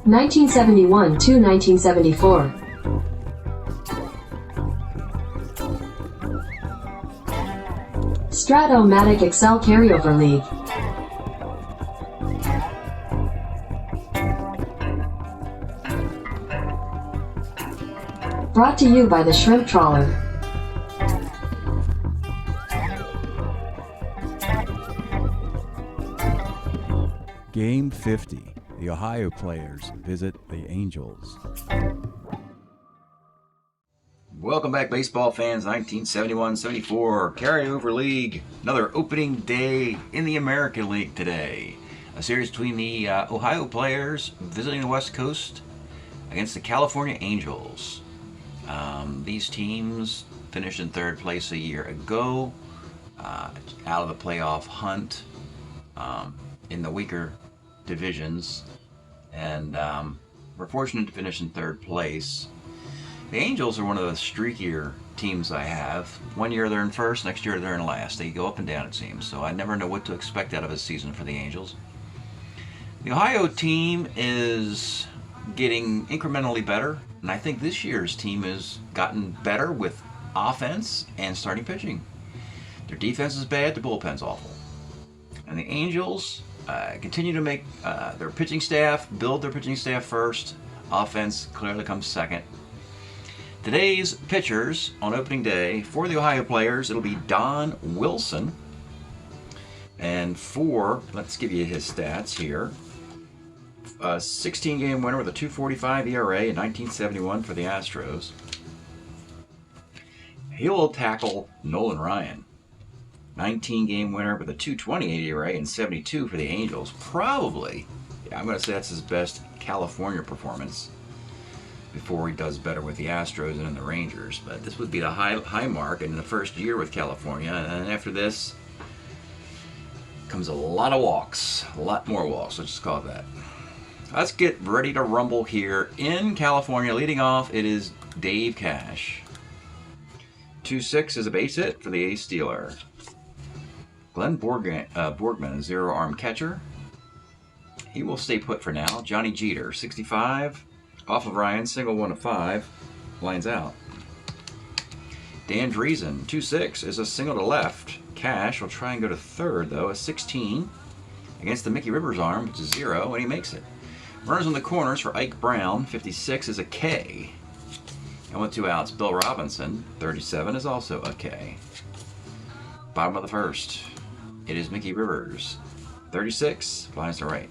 1971 to 1974. Strat-O-Matic Excel Carryover League. Brought to you by the Shrimp Trawler. Game 50. The Ohio players visit the Angels. Welcome back, baseball fans. 1971-74 Carryover League. Another opening day in the American League today. A series between the Ohio players visiting the West Coast against the California Angels. These teams finished in third place a year ago, out of the playoff hunt in the weaker divisions, and we're fortunate to finish in third place. The Angels are one of the streakier teams I have. One year they're in first, next year they're in last. They go up and down, it seems, so I never know what to expect out of a season for the Angels. The Ohio team is getting incrementally better, and I think this year's team has gotten better with offense and starting pitching. Their defense is bad, their bullpen's awful. And the Angels continue to make their pitching staff, build their pitching staff first. Offense clearly comes second. Today's pitchers on opening day for the Ohio players, it'll be Don Wilson. And let's give you his stats here. A 16-game winner with a 2.45 ERA in 1971 for the Astros. He'll tackle Nolan Ryan. 19-game winner with a 2.28 ERA in 72 for the Angels. Probably, I'm going to say that's his best California performance before he does better with the Astros and in the Rangers. But this would be the high mark in the first year with California. And after this comes a lot of walks. A lot more walks, let's just call it that. Let's get ready to rumble here in California. Leading off, it is Dave Cash. 2-6 is a base hit for the ace stealer. Glenn Borgman, a zero-arm catcher. He will stay put for now. Johnny Jeter, 65. Off of Ryan, single 1 of 5. Lines out. Dan Driesen, 2-6 is a single to left. Cash will try and go to third, though, a 16. Against the Mickey Rivers arm, which is 0, and he makes it. Runners on the corners for Ike Brown, 56 is a K. And with 2 outs, Bill Robinson, 37 is also a K. Bottom of the first, it is Mickey Rivers, 36, lines to right.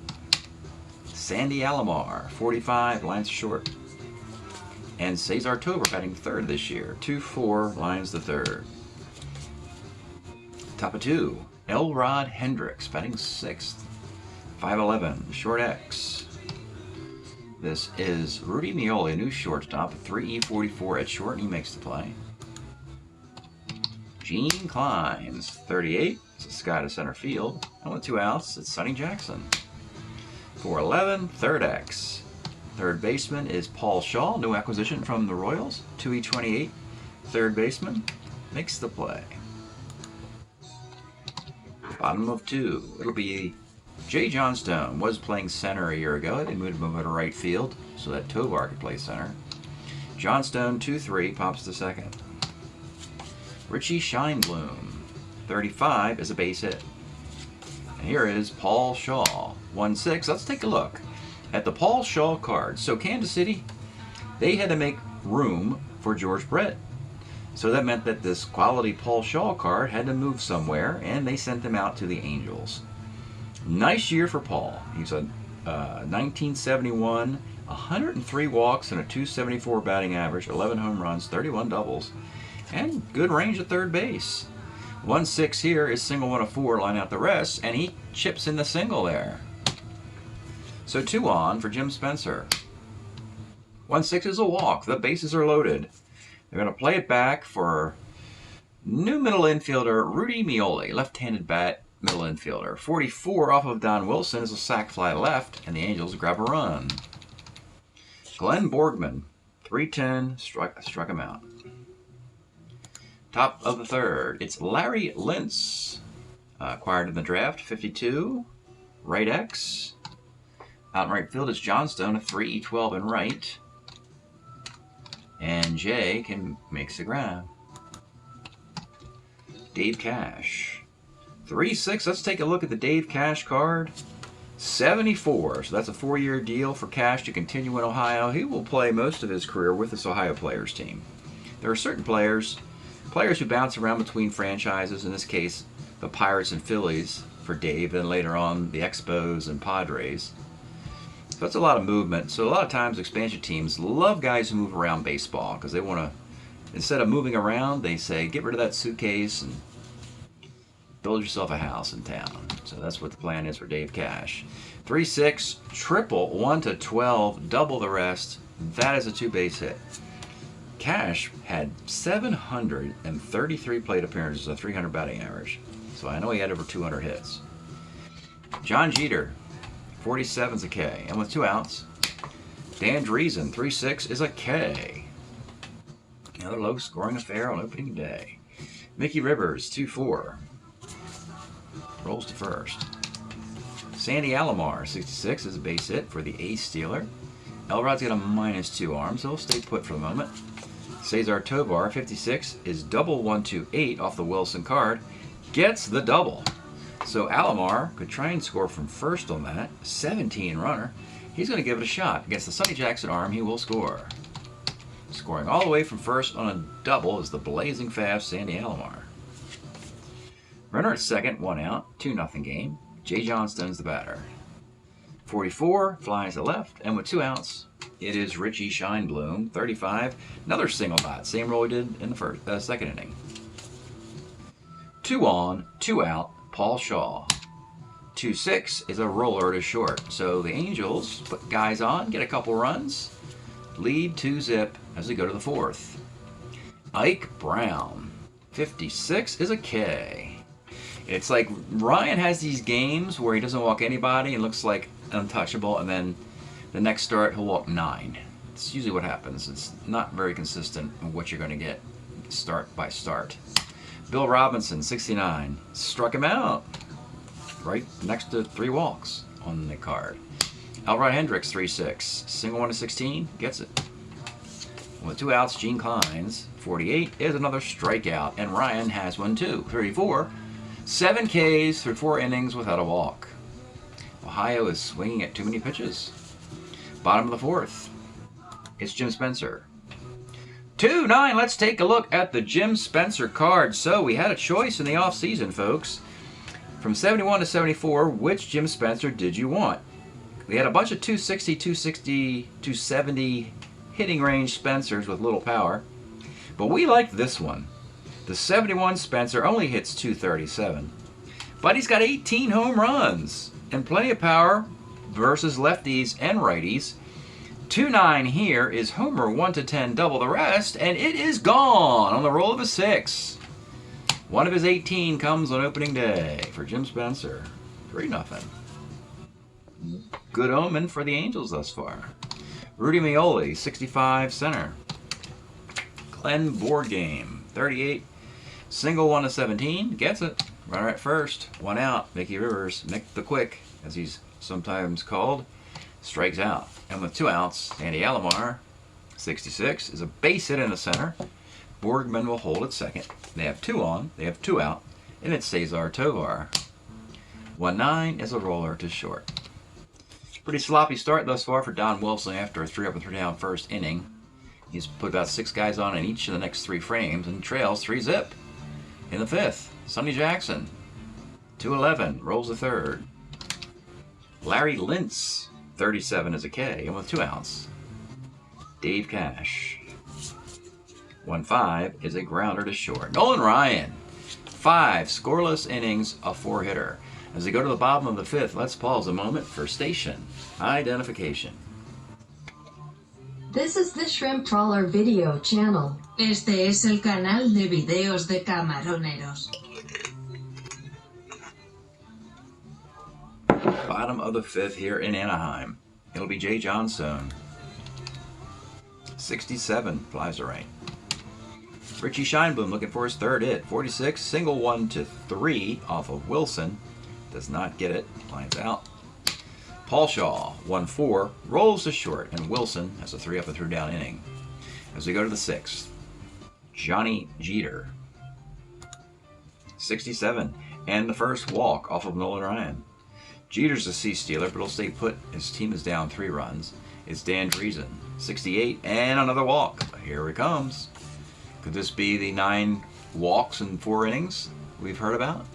Sandy Alomar, 45, lines to short. And Cesar Tober batting third this year, 2-4, lines to third. Top of 2, Elrod Hendricks batting 6th, 5'11", short X. This is Rudy Mioli, a new shortstop, 3E44 at short, and he makes the play. Gene Clines, 38, it's a sky to center field. And with 2 outs, it's Sonny Jackson. 4'11", third X. Third baseman is Paul Shaw, new acquisition from the Royals, 2E28, third baseman, makes the play. Bottom of 2, it'll be Jay Johnstone. Was playing center a year ago. They moved him over to right field so that Tovar could play center. Johnstone, 2-3, pops to second. Richie Scheinblum, 35, is a base hit. And here is Paul Shaw, 1-6. Let's take a look at the Paul Shaw card. So Kansas City, they had to make room for George Brett. So that meant that this quality Paul Shaw card had to move somewhere, and they sent him out to the Angels. Nice year for Paul. He's a 1971, 103 walks and a 274 batting average, 11 home runs, 31 doubles, and good range at third base. 1-6 here is single 1 of 4, line out the rest, and he chips in the single there. So 2 on for Jim Spencer. 1-6 is a walk. The bases are loaded. They're going to play it back for new middle infielder Rudy Mioli, left-handed bat. Middle infielder. 44 off of Don Wilson is a sac fly left, and the Angels grab a run. Glenn Borgman, 310, struck him out. Top of the third, it's Larry Lintz, acquired in the draft, 52, right X. Out in right field is Johnstone, a 3-12 in right. And Jay can make the grab. Dave Cash. 3-6. Let's take a look at the Dave Cash card. 74. So that's a 4-year deal for Cash to continue in Ohio. He will play most of his career with this Ohio Players team. There are certain players who bounce around between franchises, in this case, the Pirates and Phillies for Dave, then later on the Expos and Padres. So that's a lot of movement. So a lot of times expansion teams love guys who move around baseball because they want to, instead of moving around, they say, get rid of that suitcase and build yourself a house in town. So that's what the plan is for Dave Cash. 3-6, triple, 1-12, double the rest. That is a 2-base hit. Cash had 733 plate appearances, a 300 batting average. So I know he had over 200 hits. John Jeter, 47's a K. And with 2 outs, Dan Driesen, 3-6 is a K. Another low scoring affair on opening day. Mickey Rivers, 2-4. Rolls to first. Sandy Alomar, 66, is a base hit for the ace stealer. Elrod's got a -2 arm, so he'll stay put for the moment. Cesar Tovar, 56, is double 1-8 off the Wilson card. Gets the double. So Alomar could try and score from first on that. 17 runner. He's going to give it a shot. Against the Sonny Jackson arm, he will score. Scoring all the way from first on a double is the blazing fast Sandy Alomar. Runner at second, 1 out, 2-0 game. Jay Johnstone's the batter. 44 flies to left, and with 2 outs, it is Richie Scheinblum, 35. Another single bat, same role he did in the second inning. 2 on, 2 out, Paul Shaw. 2-6 is a roller to short. So the Angels put guys on, get a couple runs, lead 2-zip as they go to the 4th. Ike Brown, 56 is a K. It's like Ryan has these games where he doesn't walk anybody and looks like untouchable, and then the next start he'll walk 9. It's usually what happens. It's not very consistent in what you're going to get start by start. Bill Robinson, 69, struck him out right next to 3 walks on the card. Alrod Hendricks, 3-6, single 1-16, gets it. With 2 outs, Gene Kleins, 48, is another strikeout, and Ryan has one too, 34. 7 Ks through 4 innings without a walk. Ohio is swinging at too many pitches. Bottom of the 4th. It's Jim Spencer. 2-9. Let's take a look at the Jim Spencer card. So we had a choice in the offseason, folks. From 71 to 74, which Jim Spencer did you want? We had a bunch of 260, 260, 270 hitting range Spencers with little power. But we liked this one. The 71 Spencer only hits 237, but he's got 18 home runs and plenty of power versus lefties and righties. 2-9 here is homer 1-10, double the rest, and it is gone on the roll of a 6. One of his 18 comes on opening day for Jim Spencer. 3-0. Good omen for the Angels thus far. Rudy Meoli, 65, center. Glenn Boardgame, 38. Single 1-17, gets it. Runner at first, 1 out. Mickey Rivers, Mick the Quick, as he's sometimes called, strikes out. And with 2 outs, Sandy Alomar, 66, is a base hit in the center. Borgman will hold at second. They have 2 on, they have 2 out, and it's Cesar Tovar. 1-9 is a roller to short. Pretty sloppy start thus far for Don Wilson after a 3-up and 3-down first inning. He's put about 6 guys on in each of the next 3 frames and trails 3-zip. In the 5th, Sonny Jackson, 2-11, rolls the 3rd. Larry Lintz, 37 is a K, and with 2 outs. Dave Cash, 1-5 is a grounder to short. Nolan Ryan, 5 scoreless innings, a 4-hitter. As they go to the bottom of the 5th, let's pause a moment for station identification. This is the Shrimp Trawler video channel. Este es el canal de videos de camaroneros. Bottom of the 5th here in Anaheim. It'll be Jay Johnstone. 67, flies to right. Richie Scheinblum looking for his 3rd hit. 46, single 1-3 off of Wilson. Does not get it. Lines out. Paul Shaw, 1-4, rolls to short, and Wilson has a 3 up and 3 down inning. As we go to the 6th, Johnny Jeter, 67, and the first walk off of Nolan Ryan. Jeter's a C-stealer, but he'll stay put. His team is down 3 runs. It's Dan Driesen, 68, and another walk. Here it comes. Could this be the 9 walks in 4 innings we've heard about?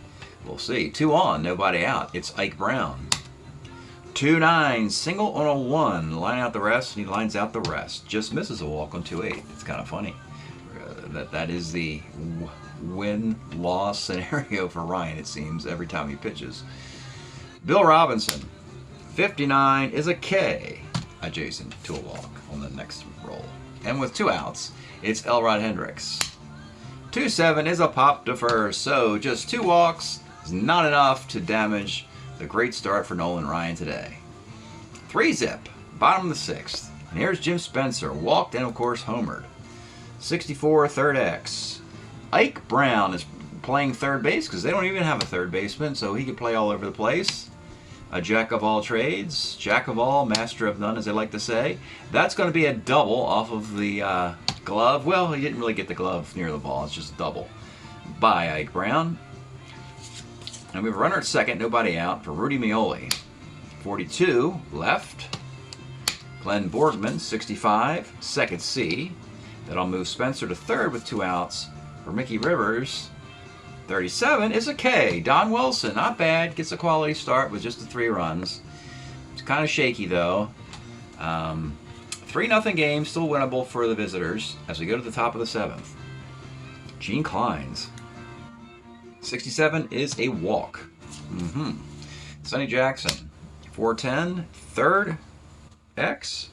We'll see. 2 on, nobody out. It's Ike Brown. 2-9, single on a 1. Line out the rest, and he lines out the rest. Just misses a walk on 2-8. It's kind of funny. That is the win-loss scenario for Ryan, it seems, every time he pitches. Bill Robinson, 59, is a K adjacent to a walk on the next roll. And with 2 outs, it's Elrod Hendricks. 2-7 is a pop to first, so just 2 walks is not enough to damage the great start for Nolan Ryan today. 3-zip, bottom of the 6th. And here's Jim Spencer, walked and of course homered. 64, third X. Ike Brown is playing third base because they don't even have a third baseman, so he could play all over the place. A jack of all trades, jack of all, master of none, as they like to say. That's going to be a double off of the glove. Well, he didn't really get the glove near the ball. It's just a double by Ike Brown. And we have a runner at second, nobody out for Rudy Meoli. 42, left. Glenn Borgman, 65, second C. That'll move Spencer to third with 2 outs for Mickey Rivers. 37 is a K. Don Wilson, not bad. Gets a quality start with just the 3 runs. It's kind of shaky, though. 3-0 game, still winnable for the visitors as we go to the top of the 7th. Gene Clines. 67 is a walk. Sonny Jackson, 4-10, third X.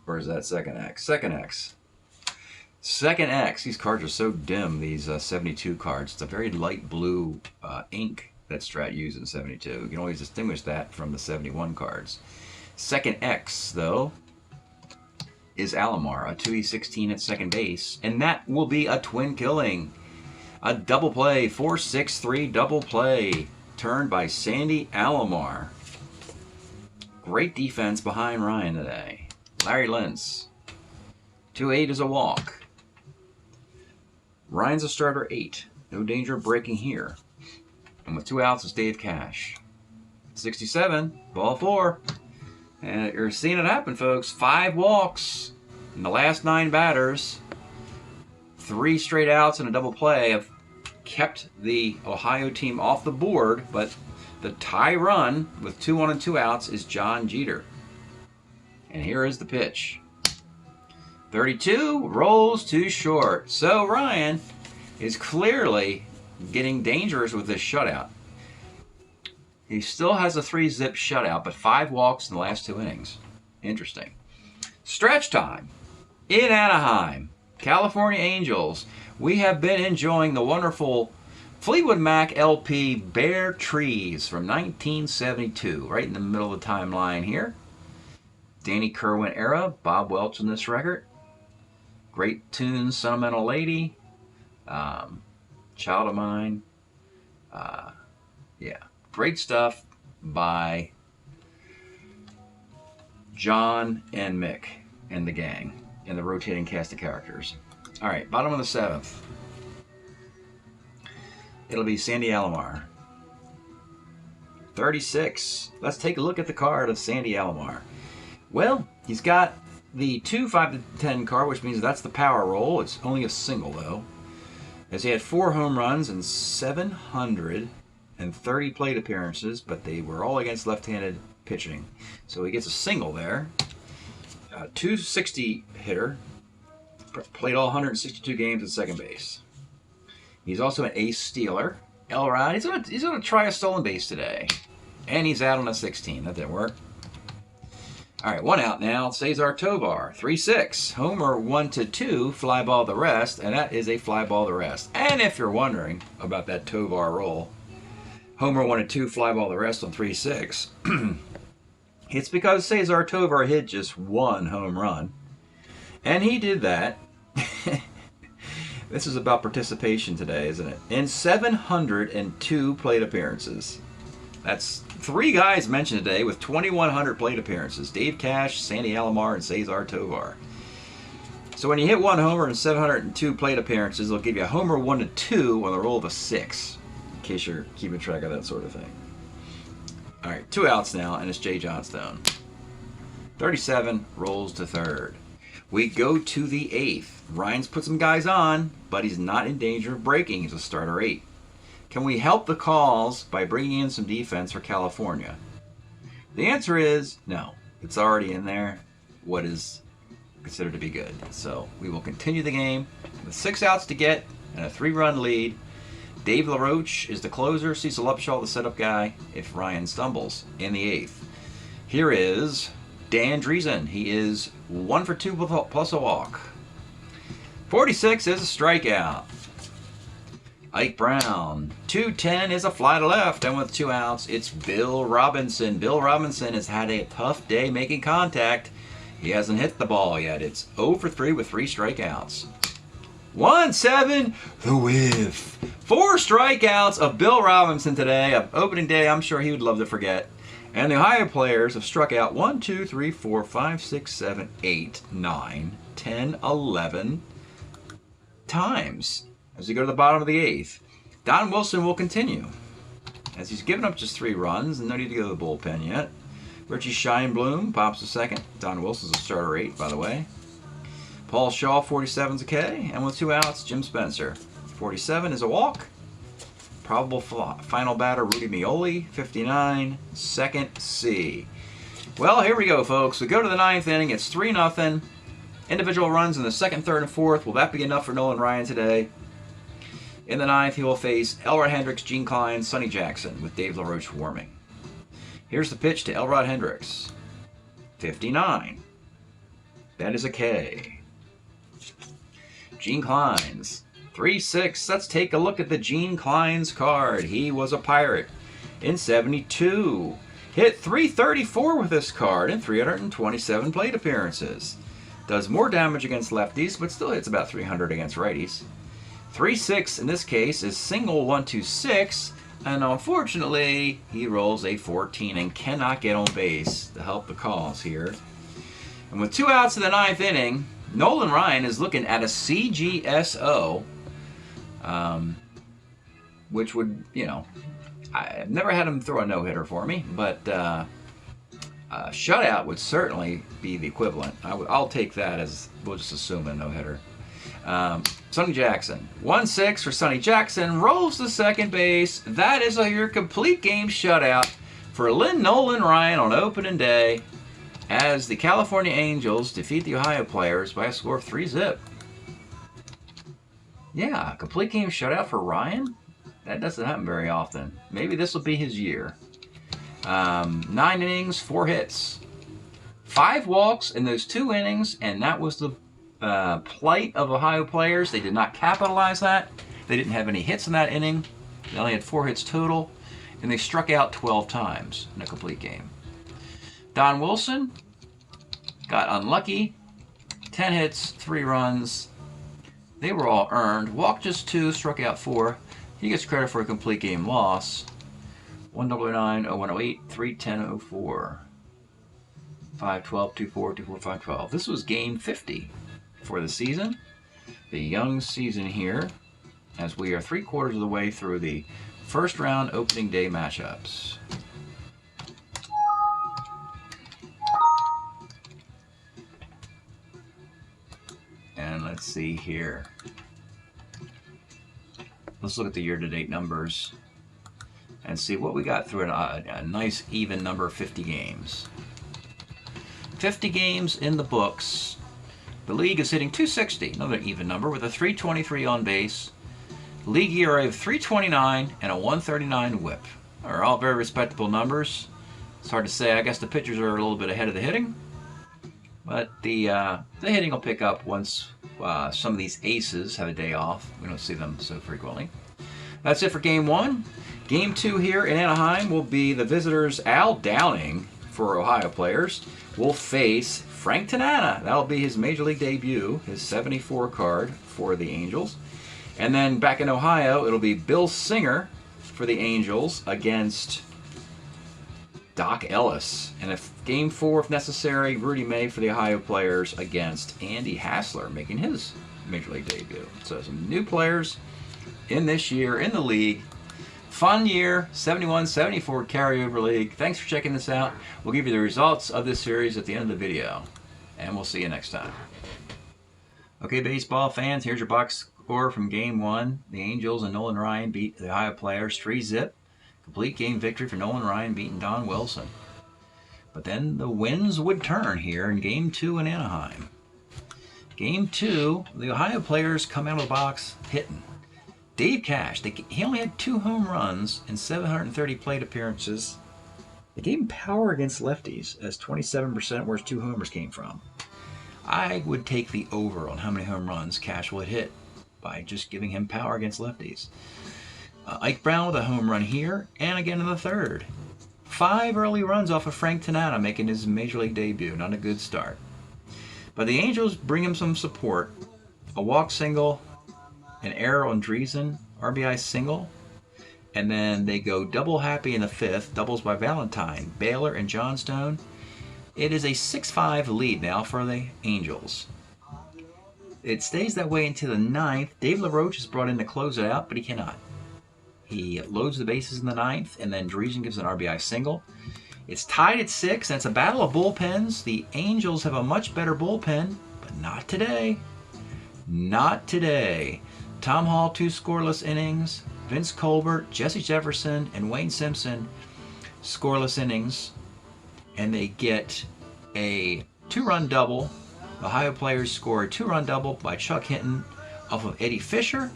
Or is that second X? Second X. Second X. These cards are so dim, these 72 cards. It's a very light blue ink that Strat used in 72. You can always distinguish that from the 71 cards. Second X, though, is Alomar, a 2E16 at second base. And that will be a twin killing. A double play, 4-6-3 double play, turned by Sandy Alomar. Great defense behind Ryan today. Larry Lentz, 2-8 is a walk. Ryan's a starter 8. No danger of breaking here. And with 2 outs, it's Dave Cash. 67, ball 4. And you're seeing it happen, folks. 5 walks in the last 9 batters. 3 straight outs and a double play have kept the Ohio team off the board, but the tie run with 2 on and 2 outs is John Jeter. And here is the pitch. 32 rolls too short. So Ryan is clearly getting dangerous with this shutout. He still has a 3-zip shutout, but 5 walks in the last 2 innings. Interesting. Stretch time in Anaheim. California Angels. We have been enjoying the wonderful Fleetwood Mac LP Bare Trees from 1972, right in the middle of the timeline here. Danny Kerwin era, Bob Welch on this record. Great tunes, Sentimental Lady, Child of Mine. Yeah, great stuff by John and Mick and the gang and the rotating cast of characters. All right, bottom of the 7th. It'll be Sandy Alomar. 36. Let's take a look at the card of Sandy Alomar. Well, he's got the 2 5-10 card, which means that's the power roll. It's only a single, though. As he had 4 home runs and 730 plate appearances, but they were all against left-handed pitching. So he gets a single there. 260 hitter. Played all 162 games at second base. He's also an ace stealer. Elrod, he's gonna try a stolen base today. And he's out on a 16. That didn't work. All right, 1 out now. Cesar Tovar, 3-6. Homer 1-2, fly ball the rest, and that is a fly ball the rest. And if you're wondering about that Tovar roll, Homer 1-2, fly ball the rest on 3-6. It's because Cesar Tovar hit just 1 home run. And he did that. This is about participation today, isn't it? In 702 plate appearances. That's 3 guys mentioned today with 2,100 plate appearances. Dave Cash, Sandy Alomar, and Cesar Tovar. So when you hit 1 homer and 702 plate appearances, they'll give you a homer 1 to 2 on the roll of a 6, in case you're keeping track of that sort of thing. All right, 2 outs now, and it's Jay Johnstone. 37 rolls to third. We go to the 8th. Ryan's put some guys on, but he's not in danger of breaking. He's a starter 8. Can we help the calls by bringing in some defense for California? The answer is no. It's already in there. What is considered to be good. So we will continue the game with 6 outs to get and a 3-run lead. Dave LaRoche is the closer. Cecil Upshaw the setup guy if Ryan stumbles in the 8th. Here is Dan Driesen. He is 1 for 2 plus a walk. 46 is a strikeout. Ike Brown. 210 is a fly to left. And with 2 outs, it's Bill Robinson. Bill Robinson has had a tough day making contact. He hasn't hit the ball yet. It's 0 for 3 with 3 strikeouts. 1-7, the whiff. 4 strikeouts of Bill Robinson today. Of opening day, I'm sure he would love to forget. And the Ohio players have struck out 1, 2, 3, 4, 5, 6, 7, 8, 9, 10, 11 times. As we go to the bottom of the 8th, Don Wilson will continue. As he's given up just 3 runs, and no need to go to the bullpen yet. Richie Scheinblum pops a second. Don Wilson's a starter 8, by the way. Paul Shaw, 47's a K. And with 2 outs, Jim Spencer. 47 is a walk. Probable final batter, Rudy Mioli, 59, second C. Well, here we go, folks. We go to the 9th inning. It's 3-0. Individual runs in the 2nd, 3rd, and 4th. Will that be enough for Nolan Ryan today? In the 9th, he will face Elrod Hendricks, Gene Klein, Sonny Jackson, with Dave LaRoche warming. Here's the pitch to Elrod Hendricks. 59. That is a K. Gene Klein's 3-6. Let's take a look at the Gene Klein's card. He was a Pirate in 72. Hit .334 with this card in 327 plate appearances. Does more damage against lefties, but still hits about 300 against righties. 3-6 in this case is single 1-2-6. And unfortunately, he rolls a 14 and cannot get on base to help the cause here. And with 2 outs in the 9th inning, Nolan Ryan is looking at a CGSO, which would, you know, I've never had him throw a no-hitter for me, but a shutout would certainly be the equivalent. I'll take that as, we'll just assume a no-hitter. Sonny Jackson. 1-6 for Sonny Jackson. Rolls to second base. That is your complete game shutout for Lynn Nolan Ryan on opening day as the California Angels defeat the Ohio players by a score of 3-0. Yeah, complete game shutout for Ryan? That doesn't happen very often. Maybe this will be his year. 9 innings, 4 hits. 5 walks in those 2 innings, and that was the plight of Ohio players. They did not capitalize that. They didn't have any hits in that inning. They only had 4 hits total, and they struck out 12 times in a complete game. Don Wilson got unlucky. 10 hits, 3 runs. They were all earned. Walked just 2, struck out 4. He gets credit for a complete game loss. 109, 0108, 310, 04. 512, 24, 24, 512. This was game 50 for the season. The young season here, as we are 3/4 of the way through the first round opening day matchups. And let's see here. Let's look at the year-to-date numbers and see what we got through a nice even number of 50 games. 50 games in the books. The league is hitting .260, another even number, with a .323 on base. League ERA of .329 and a .139 whip. Are all very respectable numbers. It's hard to say. I guess the pitchers are a little bit ahead of the hitting. But the hitting will pick up once some of these aces have a day off. We don't see them so frequently. That's it for Game 1. Game 2 here in Anaheim will be the visitors. Al Downing, for Ohio players, will face Frank Tanana. That'll be his Major League debut, his 74 card for the Angels. And then back in Ohio, it'll be Bill Singer for the Angels against Doc Ellis. And if Game 4, if necessary, Rudy May for the Ohio players against Andy Hassler, making his Major League debut. So some new players in this year in the league. Fun year, 71-74 carryover league. Thanks for checking this out. We'll give you the results of this series at the end of the video. And we'll see you next time. Okay, baseball fans, here's your box score from Game 1. The Angels and Nolan Ryan beat the Ohio players 3-zip. Complete game victory for Nolan Ryan beating Don Wilson. But then the winds would turn here in Game 2 in Anaheim. Game 2, the Ohio players come out of the box hitting. Dave Cash, he only had 2 home runs in 730 plate appearances. They gave him power against lefties, as 27% where his 2 homers came from. I would take the over on how many home runs Cash would hit by just giving him power against lefties. Ike Brown with a home run here, and again in the 3rd. 5 early runs off of Frank Tanana, making his Major League debut. Not a good start. But the Angels bring him some support. A walk single, an error on Driesen, RBI single, and then they go double happy in the 5th, doubles by Valentine, Baylor, and Johnstone. It is a 6-5 lead now for the Angels. It stays that way into the 9th. Dave LaRoche is brought in to close it out, but he cannot. He loads the bases in the 9th, and then Driesen gives an RBI single. It's tied at 6, and it's a battle of bullpens. The Angels have a much better bullpen, but not today. Not today. Tom Hall, 2 scoreless innings. Vince Colbert, Jesse Jefferson, and Wayne Simpson, scoreless innings. And they get a 2-run double. The Ohio players score a 2-run double by Chuck Hinton off of Eddie Fisher.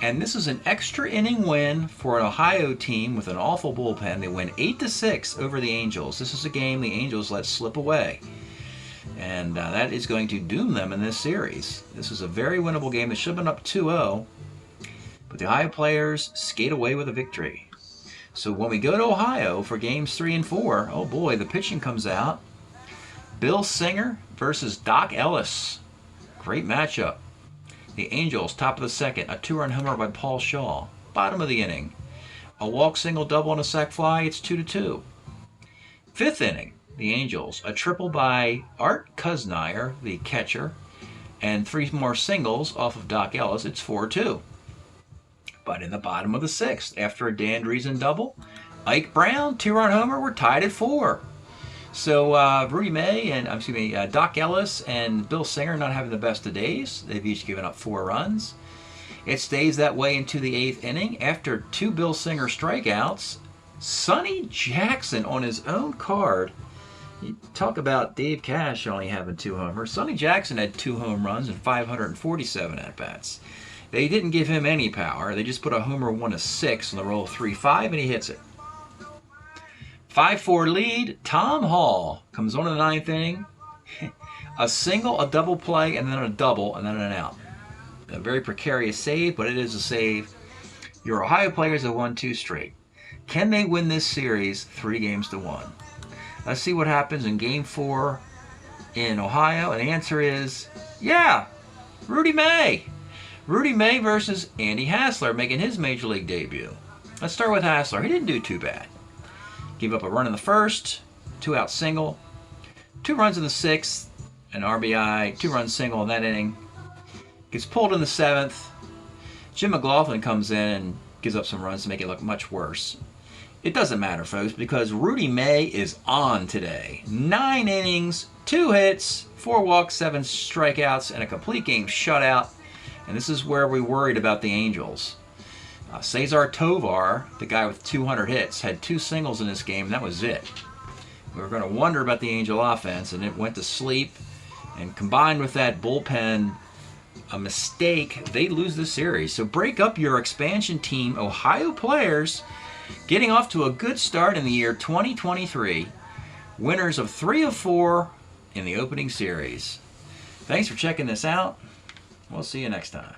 And this is an extra inning win for an Ohio team with an awful bullpen. They win 8-6 over the Angels. This is a game the Angels let slip away. And that is going to doom them in this series. This is a very winnable game. They should have been up 2-0. But the Ohio players skate away with a victory. So when we go to Ohio for games 3 and 4, oh boy, the pitching comes out. Bill Singer versus Doc Ellis. Great matchup. The Angels, top of the 2nd, a 2-run homer by Paul Shaw. Bottom of the inning. A walk, single, double, and a sac fly. It's 2-2. 5th inning, the Angels, a triple by Art Kuznire, the catcher, and 3 more singles off of Doc Ellis. It's 4-2. But in the bottom of the 6th, after a Dan Driesen double, Ike Brown, 2-run homer, we're tied at 4. So Rudy May and Doc Ellis and Bill Singer not having the best of days. They've each given up 4 runs. It stays that way into the 8th inning. After 2 Bill Singer strikeouts, Sonny Jackson on his own card. You talk about Dave Cash only having 2 homers. Sonny Jackson had 2 home runs and 547 at-bats. They didn't give him any power. They just put a homer 1-6 on the roll 3-5, and he hits it. 5-4 lead. Tom Hall comes on in the 9th inning. A single, a double play, and then a double, and then an out. A very precarious save, but it is a save. Your Ohio players have won 2 straight. Can they win this series 3-1? Let's see what happens in Game 4 in Ohio. And the answer is, yeah, Rudy May. Rudy May versus Andy Hassler, making his Major League debut. Let's start with Hassler. He didn't do too bad. Gave up a run in the 1st, 2-out single, 2 runs in the 6th, an RBI, 2-run single in that inning. Gets pulled in the 7th. Jim McLaughlin comes in and gives up some runs to make it look much worse. It doesn't matter, folks, because Rudy May is on today. 9 innings, 2 hits, 4 walks, 7 strikeouts, and a complete game shutout. And this is where we worried about the Angels. Cesar Tovar, the guy with 200 hits, had 2 singles in this game, and that was it. We were going to wonder about the Angel offense, and it went to sleep. And combined with that bullpen, a mistake, they lose the series. So break up your expansion team, Ohio players, getting off to a good start in the year 2023. Winners of 3 of 4 in the opening series. Thanks for checking this out. We'll see you next time.